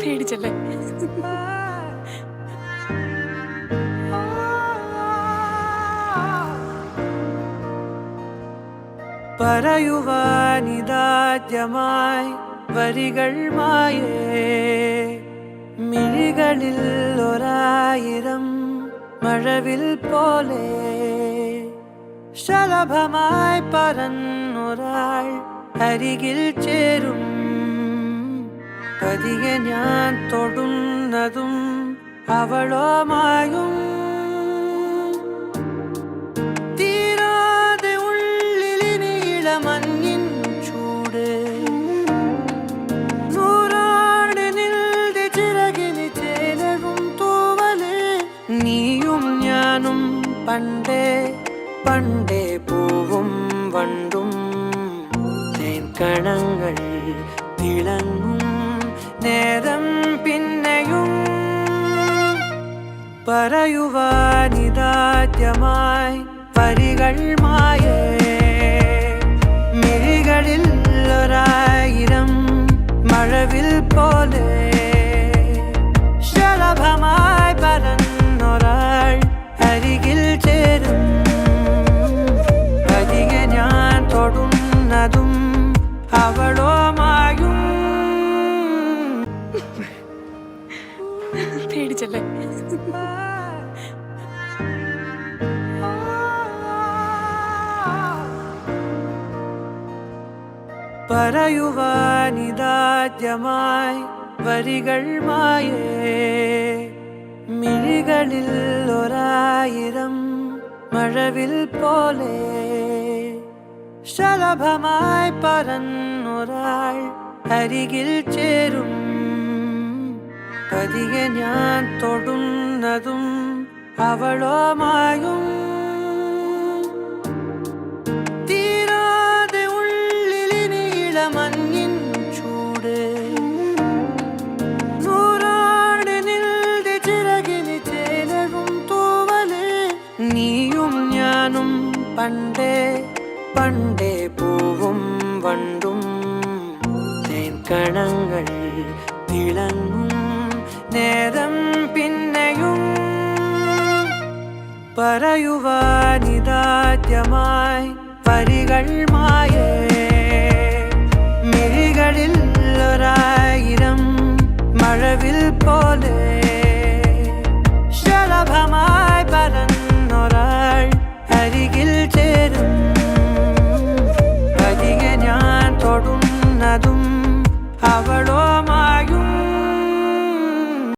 പേടിച്ചല്ലേ? പറയുവാനിതാദ്യമായി വരികൾ മായേ മിഴികളിൽ ഒരായിരം മഴവിൽ പോലെ ശലഭമായി പറന്നൊരാൾ അരികിൽ ചേരും പതിയെ ഞാൻ തൊടുന്നതും അവളോമായും തീരാതെ ഉള്ളിലിനിള മഞ്ഞിൻ ചൂട് നൂറാണ് നിൽടെ ചിറകിന് ചേലവും തൂവല് നീയും ഞാനും പണ്ടേ പണ്ടേ പൂവും വണ്ടും തേൻകണങ്ങൾ തിളങ്ങും നേരം പിന്നെയും പറയുവാനിതാദ്യമായി വരികൾ മായേ മിഴികളിൽ ഒരായിരം മഴവിൽ പോലെ ശലഭമായി പറന്നൊരാൾ അരികിൽ ചേരും പതിയെ ഞാൻ തൊടുന്നതും അവളോമായും പേടിച്ചല്ലേ? പറയുവാനിതാദ്യമായി വരികൾ മായേ മിഴികളിൽ ഒരായിരം മഴവിൽ പോലെ ശലഭമായി പറന്നൊരാൾ അരികിൽ ചേരും പതിയെ ഞാൻ തൊടുന്നതും അവളോമായും തീരാതെ ഉള്ളിലിനിള മഞ്ഞിൻ ചൂട് നൂറാണ് നിൽടെ ചിറകിന് ചേലവും തൂവല് നീയും ഞാനും പണ്ടേ പണ്ടേ പൂവും വണ്ടും തേൻകണങ്ങൾ തിളങ്ങും നേരം പിന്നെയും പറയുവാനിതാദ്യമായി വരികൾ മായേ